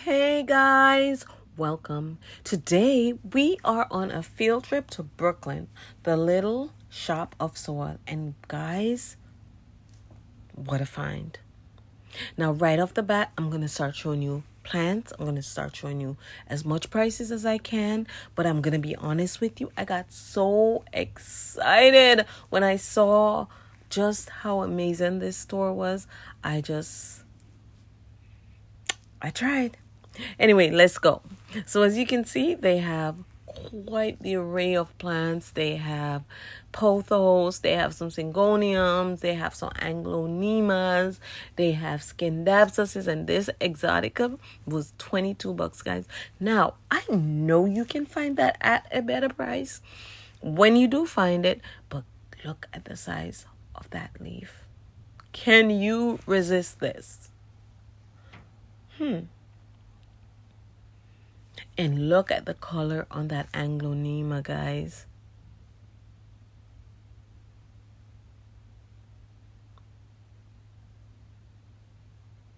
Hey guys, welcome. Today we are on a field trip to Brooklyn, the little Shop of Soil. And guys, what a find. Now, right off the bat, I'm going to start showing you plants. I'm going to start showing you as much prices as I can. But I'm going to be honest with you, I got so excited when I saw just how amazing this store was. I tried. Anyway, let's go. So as you can see, they have quite the array of plants. They have pothos, they have some syngoniums, they have some aglaonemas, they have scindapsuses, and this exotica was $22, guys. Now, I know you can find that at a better price when you do find it, but look at the size of that leaf. Can you resist this? And look at the color on that aglaonema, guys.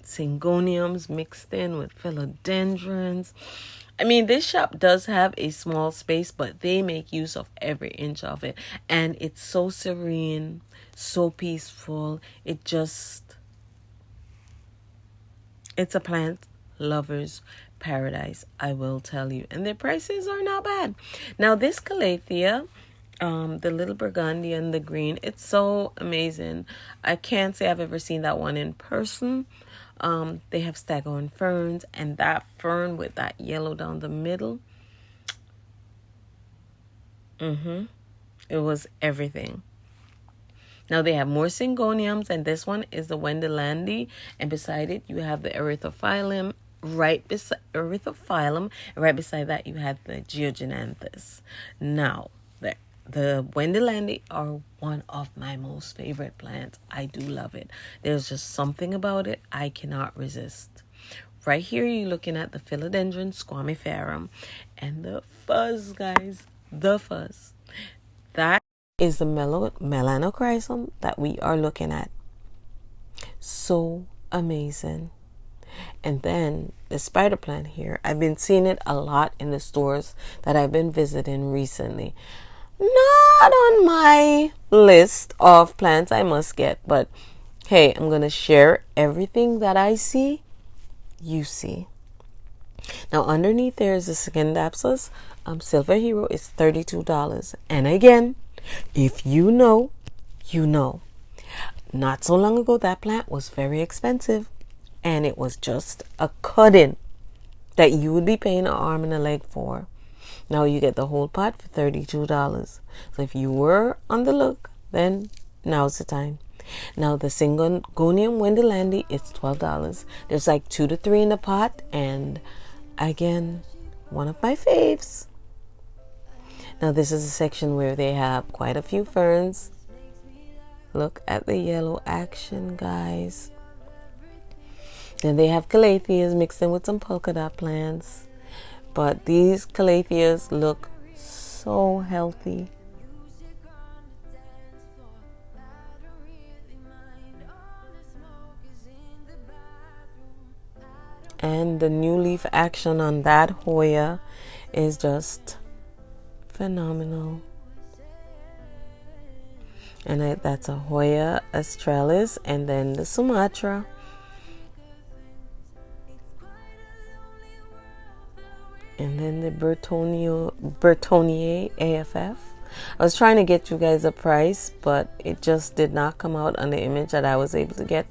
Syngoniums mixed in with philodendrons. I mean, this shop does have a small space, but they make use of every inch of it. And it's so serene, so peaceful. It's a plant lover's paradise, I will tell you. And their prices are not bad. Now, this calathea, the little burgundy and the green, it's so amazing. I can't say I've ever seen that one in person. They have staghorn ferns, and that fern with that yellow down the middle. It was everything. Now they have more syngoniums, and this one is the Wendelandi, and beside it you have the erythrophyllum. Right beside that you had the georgianthus. Now the Wendelandi are one of my most favorite plants. I do love it. There's just something about it I cannot resist. Right here you're looking at the philodendron squamiferum, and the fuzz, guys, the fuzz. That is the melanochrysum that we are looking at. So amazing. And then the spider plant here, I've been seeing it a lot in the stores that I've been visiting recently. Not on my list of plants I must get, but hey, I'm going to share everything that I see, you see. Now underneath there is the scindapsus. Silver Hero is $32. And again, if you know, you know. Not so long ago, that plant was very expensive. And it was just a cut-in that you would be paying an arm and a leg for. Now you get the whole pot for $32. So if you were on the look, then now's the time. Now the Syngonium Wendelandi is $12. There's like 2 to 3 in the pot, and again, one of my faves. Now this is a section where they have quite a few ferns. Look at the yellow action, guys. Then they have calatheas mixed in with some polka dot plants. But these calatheas look so healthy. And the new leaf action on that Hoya is just phenomenal. And that's a Hoya australis, and then the Sumatra. And then the Bertonier AFF. I was trying to get you guys a price, but it just did not come out on the image that I was able to get.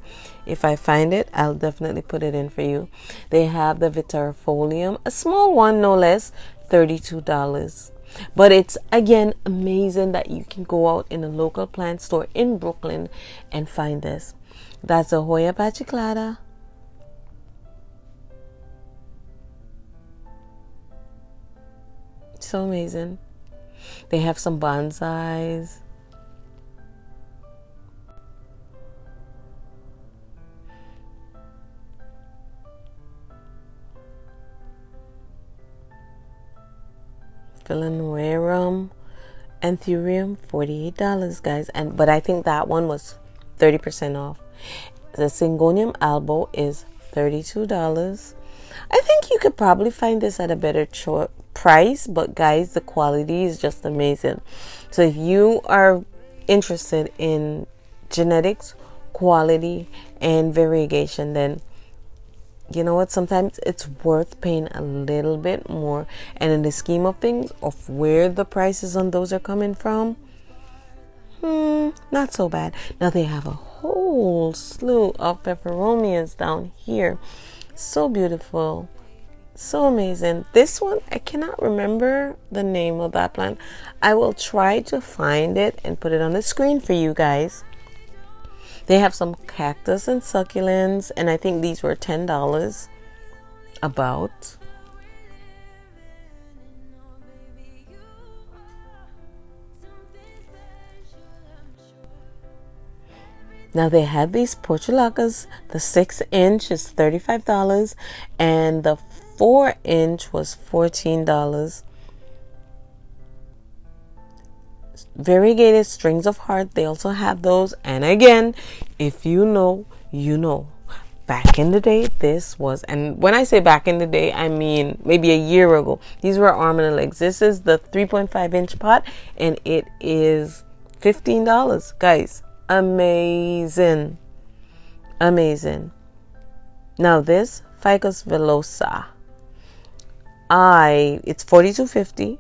If I find it, I'll definitely put it in for you. They have the Vitarifolium, a small one, no less, $32. But it's, again, amazing that you can go out in a local plant store in Brooklyn and find this. That's a Hoya pachiclata. So amazing. They have some bonsais. Philanoerum anthurium, $48, guys. But I think that one was 30% off. The Syngonium albo is $32. I think you could probably find this at a better price, but guys, the quality is just amazing. So if you are interested in genetics, quality, and variegation, then you know what, sometimes it's worth paying a little bit more. And in the scheme of things, of where the prices on those are coming from, not so bad. Now they have a whole slew of peperomias down here. So beautiful. So amazing. This one, I cannot remember the name of that plant. I will try to find it and put it on the screen for you guys. They have some cactus and succulents, and I think these were $10 about. Now they had these portulacas. The 6-inch is $35 and the 4-inch was $14. Variegated strings of heart, they also have those. And again, if you know, you know. Back in the day, this was, and when I say back in the day, I mean maybe a year ago. These were arm and legs. This is the 3.5-inch pot, and it is $15, guys. Amazing. Amazing. Now this Ficus villosa, it's $42.50.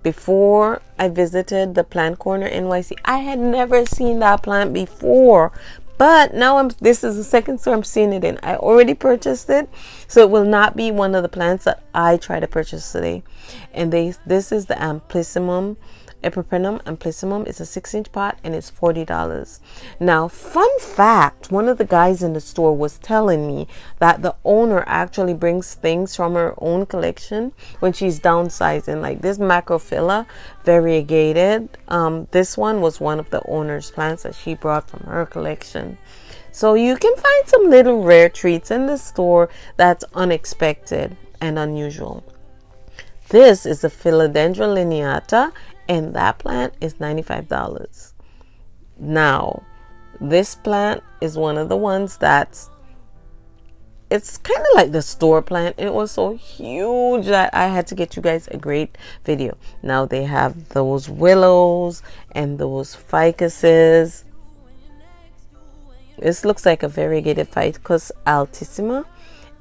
Before I visited the Plant Corner NYC, I had never seen that plant before, but now this is the second store I'm seeing it in. I already purchased it, so it will not be one of the plants that I try to purchase today. And this is the Amplissumum, Epiprenum Amplissumum. It's a 6-inch pot and it's $40. Now, fun fact, one of the guys in the store was telling me that the owner actually brings things from her own collection when she's downsizing, like this Macrophylla variegated. This one was one of the owner's plants that she brought from her collection. So you can find some little rare treats in the store that's unexpected and unusual. This is the Philodendron lineata, and that plant is $95. Now, this plant is one of the ones it's kind of like the store plant. It was so huge that I had to get you guys a great video. Now they have those willows and those ficuses. This looks like a variegated Ficus altissima,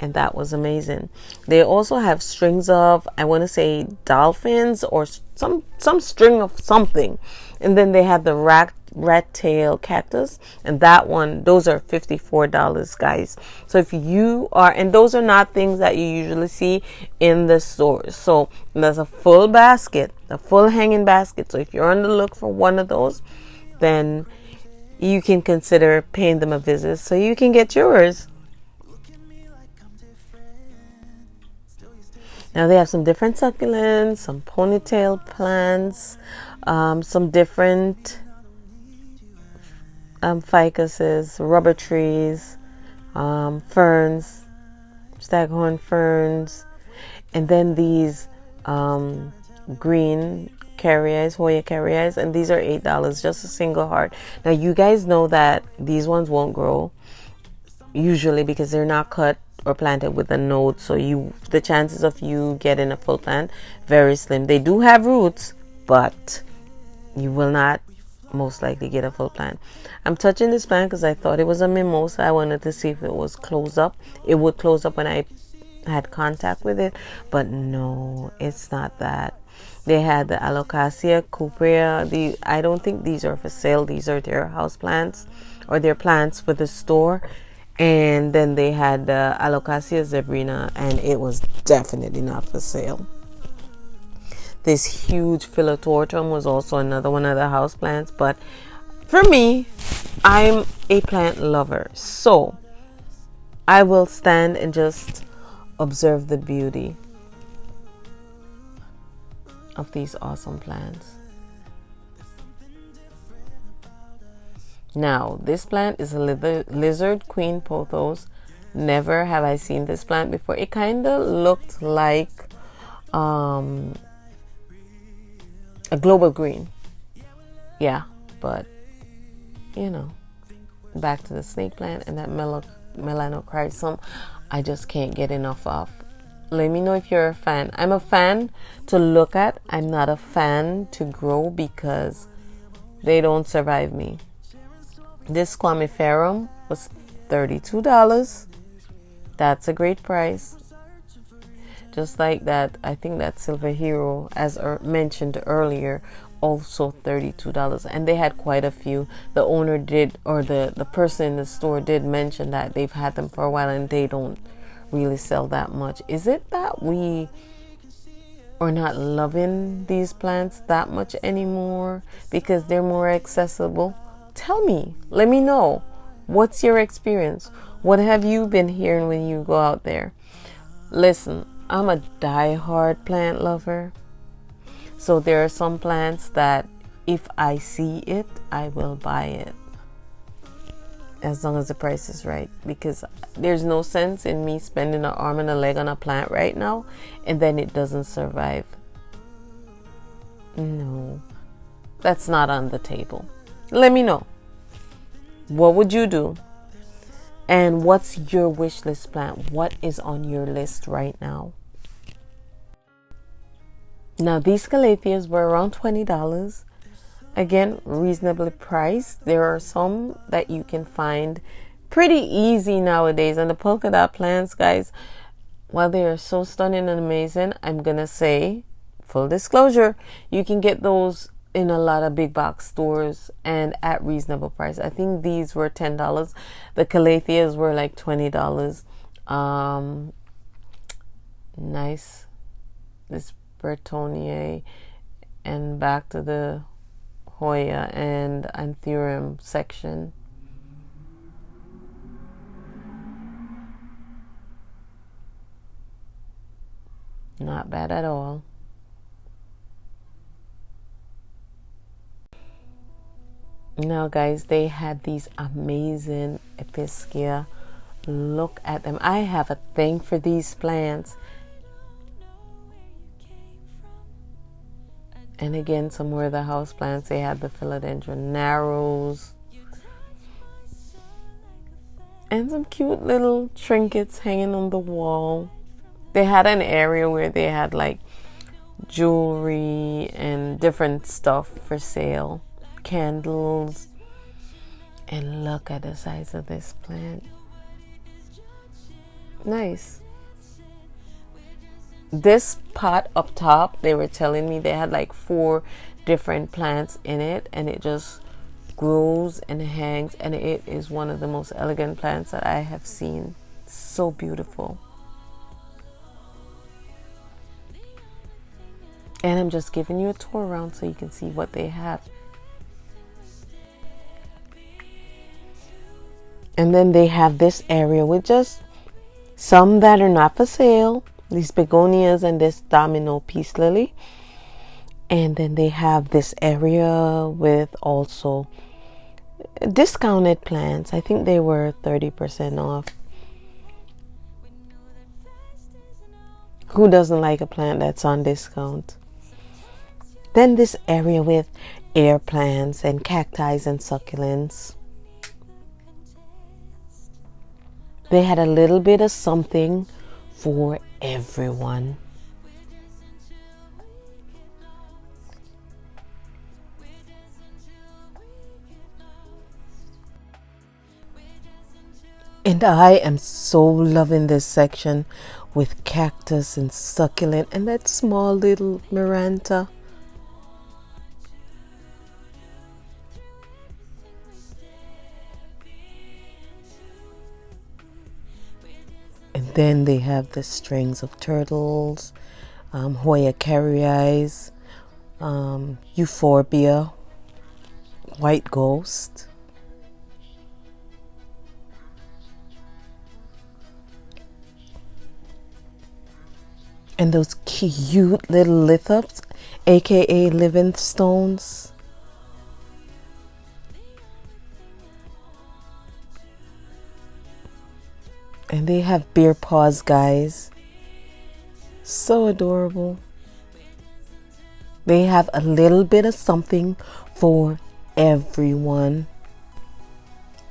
and that was amazing. They also have strings of, I want to say, dolphins or some string of something. And then they have the rat tail cactus, and those are $54, guys. So if you are, and those are not things that you usually see in the stores. So there's a full basket, a full hanging basket. So if you're on the look for one of those, then you can consider paying them a visit so you can get yours. Now they have some different succulents, some ponytail plants, some different ficuses, rubber trees, ferns, staghorn ferns, and then these green Hoya carriers, and these are $8, just a single heart. Now you guys know that these ones won't grow usually because they're not cut or planted with a node, so the chances of you getting a full plant very slim. They do have roots, but you will not most likely get a full plant. I'm touching this plant because I thought it was a mimosa. I wanted to see if it was close up. It would close up when I had contact with it, but no, it's not that. They had the Alocasia cuprea. I don't think these are for sale. These are their house plants or their plants for the store. And then they had the Alocasia zebrina, and it was definitely not for sale. This huge Philodendron was also another one of the house plants, but for me, I'm a plant lover, so I will stand and just observe the beauty of these awesome plants. Now, this plant is a lizard queen pothos. Never have I seen this plant before. It kind of looked like a global green. Yeah, but you know, back to the snake plant and that melanochrysum. I just can't get enough of. Let me know if you're a fan. I'm a fan to look at. I'm not a fan to grow because they don't survive me. This squamiferum was $32. That's a great price. Just like that, I think that Silver Hero, as mentioned earlier, also $32. And they had quite a few. The owner did, or the person in the store did mention that they've had them for a while and they don't really sell that much. Is it that we are not loving these plants that much anymore because they're more accessible? Tell me. Let me know. What's your experience? What have you been hearing when you go out there? Listen, I'm a die-hard plant lover. So there are some plants that if I see it, I will buy it. As long as the price is right. Because there's no sense in me spending an arm and a leg on a plant right now and then it doesn't survive. No. That's not on the table. Let me know. What would you do? And what's your wish list plant? What is on your list right now? Now, these calatheas were around $20. Again, reasonably priced. There are some that you can find pretty easy nowadays. And the polka dot plants, guys, while they are so stunning and amazing, I'm going to say, full disclosure, you can get those in a lot of big box stores and at reasonable price. I think these were $10. The calatheas were like $20. Nice. This Bertonier, and back to the Hoya and Anthurium section. Not bad at all. Now, guys, they had these amazing Episcia. Look at them. I have a thing for these plants. And again, some more of the house plants. They had the philodendron narrows. And some cute little trinkets hanging on the wall. They had an area where they had like jewelry and different stuff for sale. Candles. And look at the size of this plant. Nice. This pot up top, they were telling me they had like 4 different plants in it, and it just grows and hangs, and it is one of the most elegant plants that I have seen. So beautiful. And I'm just giving you a tour around so you can see what they have. And then they have this area with just some that are not for sale. These begonias and this domino peace lily. And then they have this area with also discounted plants. I think they were 30% off. Who doesn't like a plant that's on discount? Then this area with air plants and cacti and succulents. They had a little bit of something for everyone. And I am so loving this section with cactus and succulent and that small little Miranta. And then they have the strings of turtles, Hoya carrii, Euphorbia, white ghost. And those cute little lithops, aka living stones. And they have bear paws, guys. So adorable. They have a little bit of something for everyone.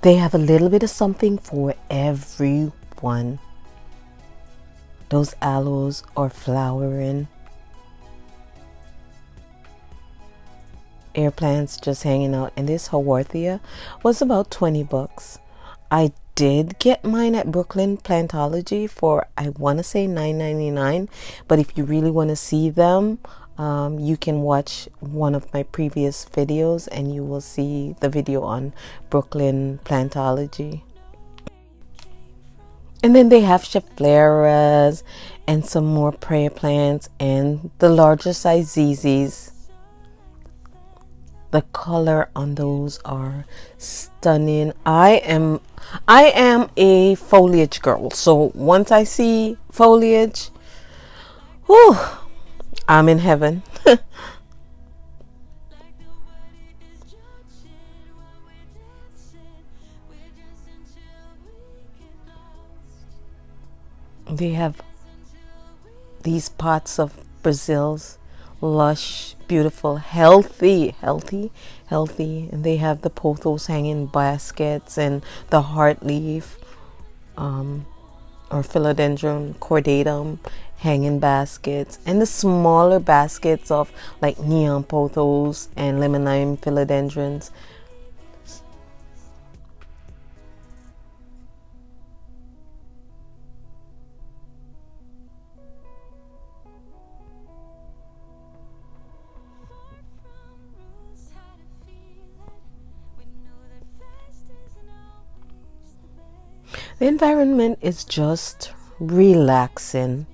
They have a little bit of something for everyone. those aloes are flowering. Air plants just hanging out. And this Haworthia was about 20 bucks. I did get mine at Brooklyn Plantology for, I want to say $9.99, but if you really want to see them, you can watch one of my previous videos and you will see the video on Brooklyn Plantology. And then they have Scheffleras and some more prayer plants and the larger size ZZs. The color on those are stunning. I am a foliage girl. So once I see foliage, whew, I'm in heaven. They have these pots of Brazil's lush, beautiful, healthy. And they have the pothos hanging baskets and the heart leaf or philodendron cordatum hanging baskets, and the smaller baskets of like neon pothos and lemon lime philodendrons. The environment is just relaxing.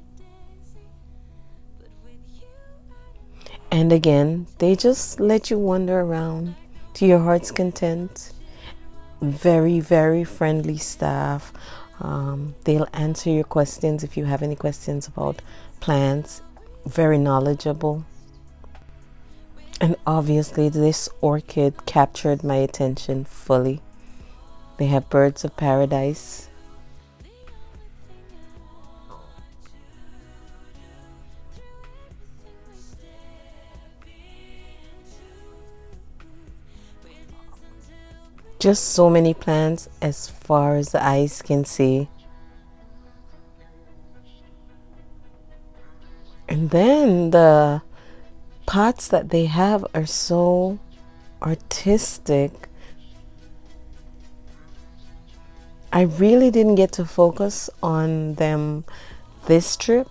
And again, they just let you wander around to your heart's content. Very, very friendly staff. They'll answer your questions if you have any questions about plants. Very knowledgeable. And obviously, this orchid captured my attention fully. They have birds of paradise. Just so many plants as far as the eyes can see. And then the pots that they have are so artistic. I really didn't get to focus on them this trip.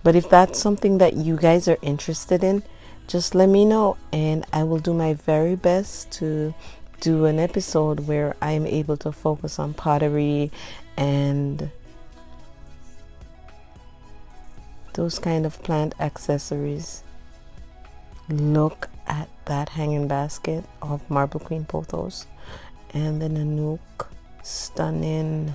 But if that's something that you guys are interested in, just let me know and I will do my very best to do an episode where I'm able to focus on pottery and those kind of plant accessories. Look at that hanging basket of marble queen pothos and the Nanook. Stunning.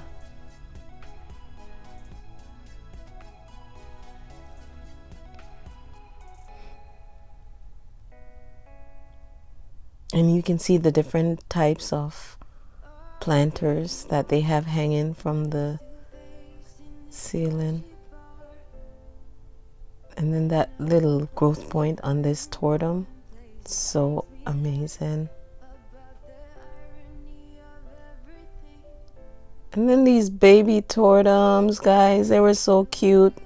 And you can see the different types of planters that they have hanging from the ceiling. And then that little growth point on this tortum. So amazing. And then these baby tortums, guys, they were so cute.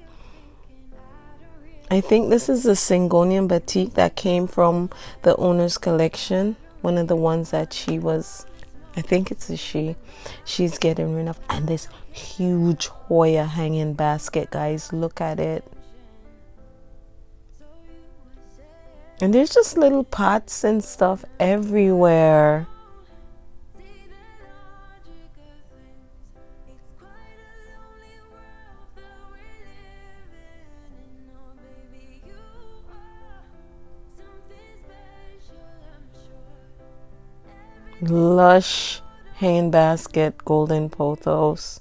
I think this is a Syngonium batik that came from the owner's collection. One of the ones that she was, I think it's a she. She's getting rid of. And this huge Hoya hanging basket, guys. Look at it. And there's just little pots and stuff everywhere. Lush hanging basket, golden pothos.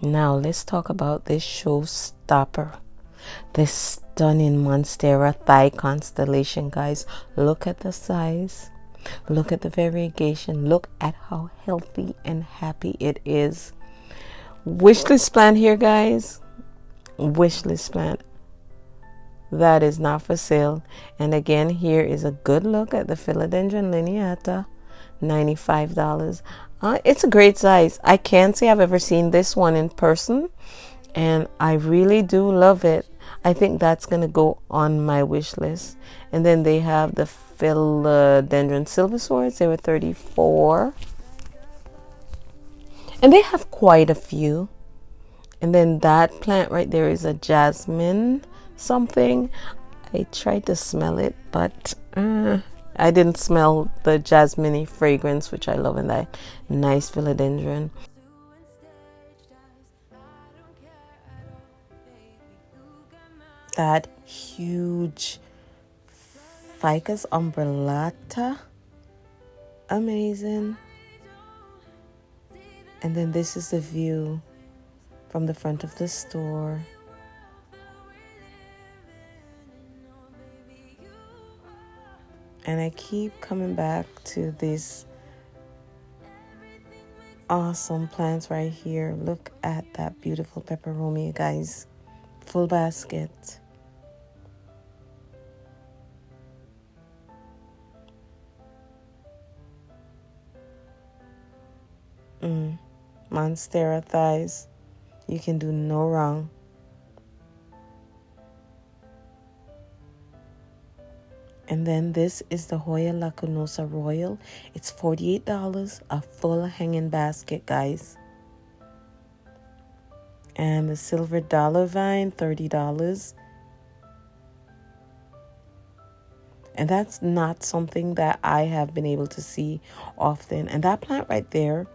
Now let's talk about this showstopper. This stunning Monstera thigh constellation, guys. Look at the size. Look at the variegation. Look at how healthy and happy it is. Wish list plant here, guys. wish list plant that is not for sale. And again, here is a good look at the philodendron lineata, $95. It's a great size. I can't say I've ever seen this one in person, and I really do love it. I think that's going to go on my wish list. And then they have the philodendron silver swords. They were $34. And they have quite a few. And then that plant right there is a jasmine something. I tried to smell it, but I didn't smell the jasmine fragrance, which I love in that nice philodendron. That huge ficus umbrellata, amazing. And then this is the view from the front of the store. And I keep coming back to these awesome plants right here. Look at that beautiful peperomia, guys. Full basket. Monstera thighs. You can do no wrong. And then this is the Hoya Lacunosa Royal. It's $48, a full hanging basket, guys. And the Silver Dollar Vine, $30. And that's not something that I have been able to see often. And that plant right there,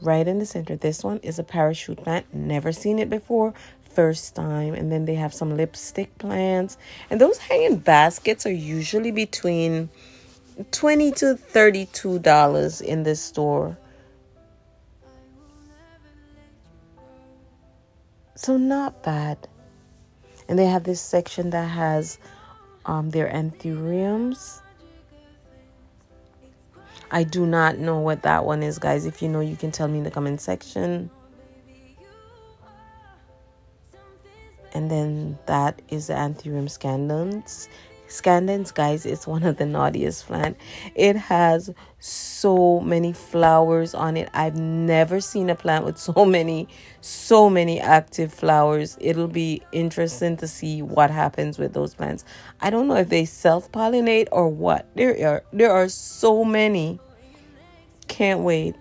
right in the center, this one is a parachute plant. Never seen it before. First time. And then they have some lipstick plants. And those hanging baskets are usually between $20 to $32 in this store. So not bad. And they have this section that has their anthuriums. I do not know what that one is, guys. If you know, you can tell me in the comment section. And then that is the anthurium scandens. Scandens, guys, it's one of the naughtiest plant. It has so many flowers on it. I've never seen a plant with so many active flowers. It'll be interesting to see what happens with those plants. I don't know if they self-pollinate or what. There are so many. Can't wait.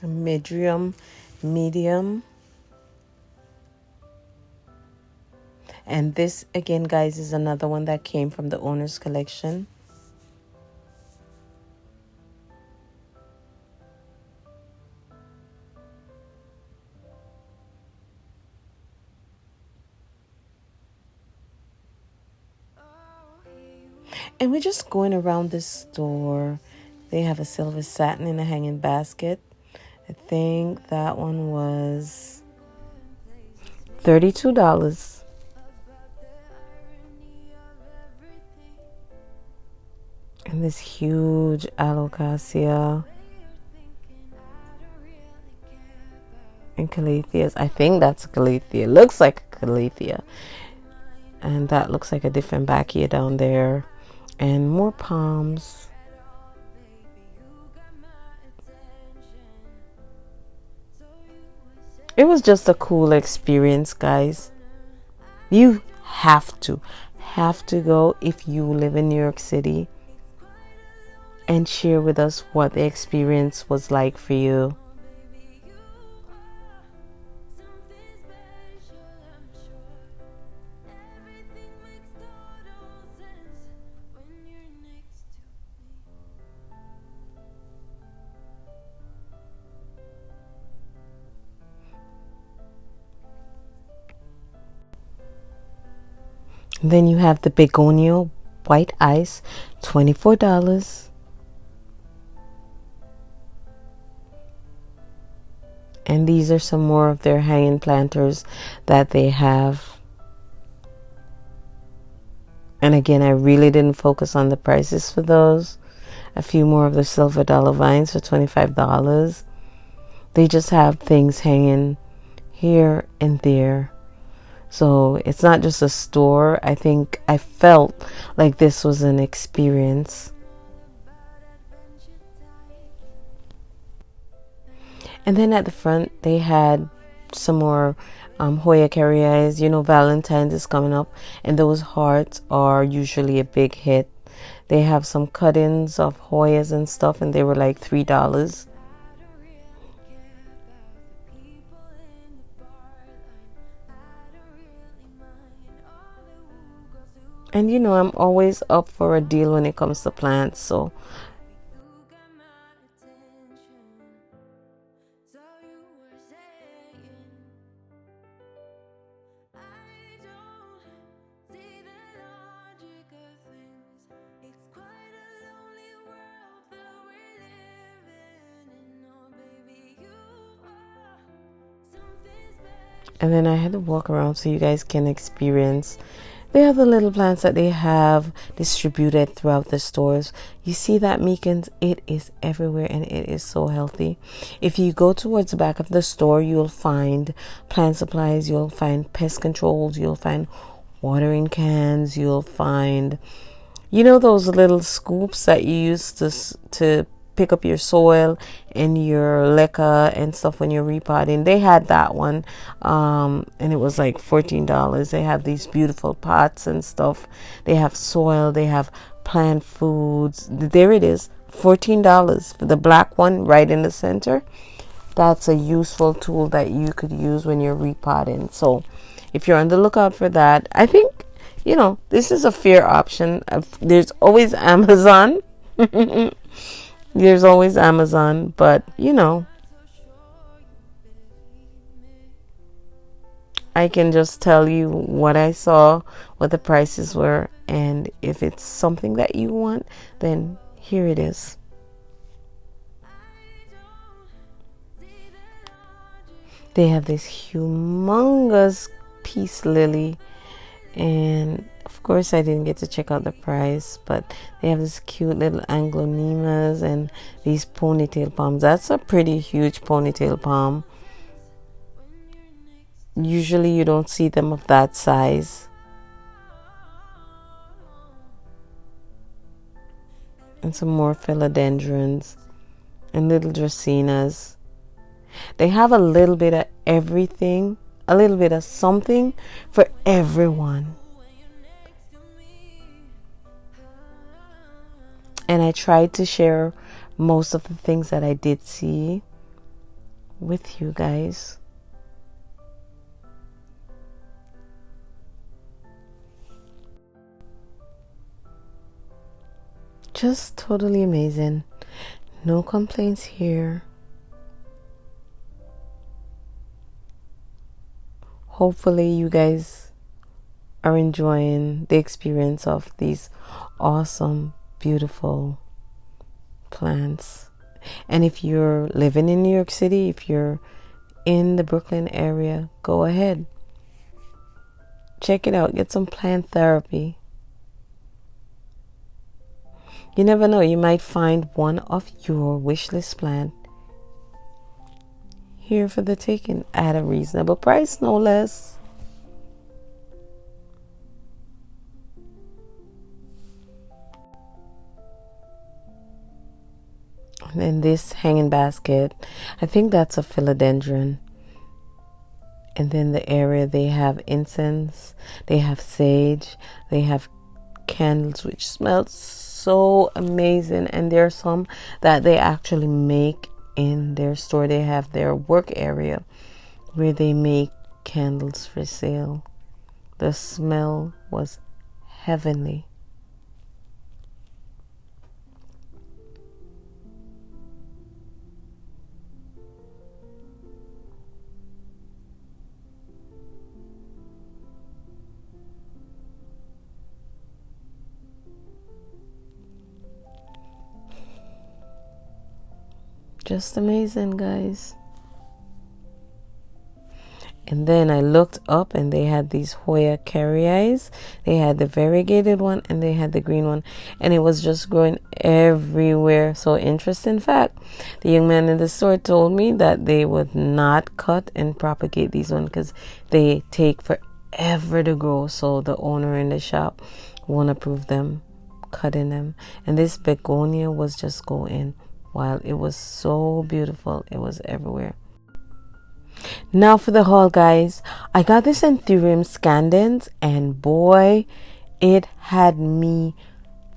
Medium. And this again, guys, is another one that came from the owner's collection. And we're just going around this store. They have a silver satin in a hanging basket. I think that one was $32. And this huge alocasia and calatheas. I think that's a calathea. Looks like a calathea. And that looks like a different bacchia down there. And more palms. It was just a cool experience, guys. You have to go if you live in New York City and share with us what the experience was like for you. Then you have the begonia white ice, $24. And these are some more of their hanging planters that they have. And again, I really didn't focus on the prices for those. a few more of the silver dollar vines for $25. They just have things hanging here and there. So it's not just a store. I think I felt like this was an experience. And then at the front, they had some more Hoya carriers. You know, Valentine's is coming up, and those hearts are usually a big hit. They have some cut-ins of Hoyas and stuff, and they were like $3. And you know, I'm always up for a deal when it comes to plants, so and then I had to walk around so you guys can experience. They have the little plants that they have distributed throughout the stores. You see that, Meekins? It is everywhere and it is so healthy. If you go towards the back of the store, you'll find plant supplies, you'll find pest controls, you'll find watering cans, you'll find, you know, those little scoops that you use to pick up your soil and your leca and stuff when you're repotting. They had that one, and it was like $14. They have these beautiful pots and stuff. They have soil, they have plant foods. There it is, $14 for the black one right in the center. That's a useful tool that you could use when you're repotting. So if you're on the lookout for that, I think, you know, this is a fair option. There's always Amazon. There's always Amazon, but you know, I can just tell you what I saw, what the prices were, and if it's something that you want, then here it is. They have this humongous peace lily, and of course I didn't get to check out the price, but they have this cute little aglaonemas and these ponytail palms. That's a pretty huge ponytail palm. Usually you don't see them of that size. And some more philodendrons and little dracaenas. They have a little bit of everything, a little bit of something for everyone. And I tried to share most of the things that I did see with you guys. Just totally amazing. No complaints here. Hopefully you guys are enjoying the experience of these awesome, beautiful plants. And if you're living in New York City, if you're in the Brooklyn area, go ahead. Check it out. Get some plant therapy. You never know, you might find one of your wish list plant here for the taking at a reasonable price, no less. And then this hanging basket, I think that's a philodendron. And then the area, they have incense, they have sage, they have candles which smell so amazing. And there are some that they actually make in their store. They have their work area where they make candles for sale. The smell was heavenly. Just amazing, guys. And then I looked up and they had these Hoya carrieis. They had the variegated one and they had the green one. And it was just growing everywhere. So interesting fact. The young man in the store told me that they would not cut and propagate these ones because they take forever to grow. So the owner in the shop won't approve them cutting them. And this begonia was just going wild. It was so beautiful. It was everywhere. Now for the haul, guys. I got this Anthurium scandens and boy, it had me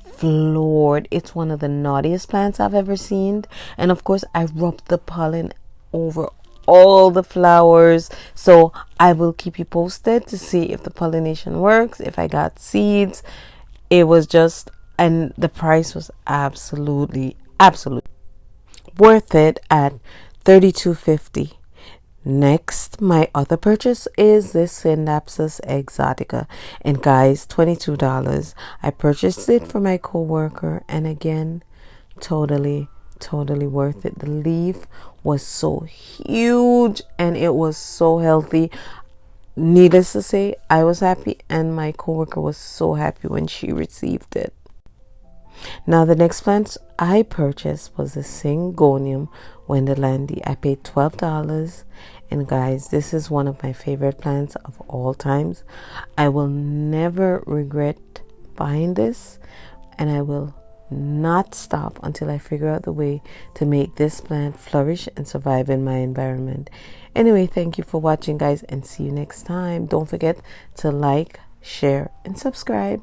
floored. It's one of the naughtiest plants I've ever seen. And of course, I rubbed the pollen over all the flowers. So I will keep you posted to see if the pollination works, if I got seeds. It was just, and the price was absolutely worth it at $32.50. Next, my other purchase is this Synapsis exotica, and guys, $22. I purchased it for my coworker, and again, totally worth it. The leaf was so huge and it was so healthy. Needless to say, I was happy and my coworker was so happy when she received it. Now the next plant I purchased was the Syngonium Wendelandi. I paid $12. And guys, this is one of my favorite plants of all times. I will never regret buying this, and I will not stop until I figure out the way to make this plant flourish and survive in my environment. Anyway, thank you for watching, guys, and see you next time. Don't forget to like, share, and subscribe.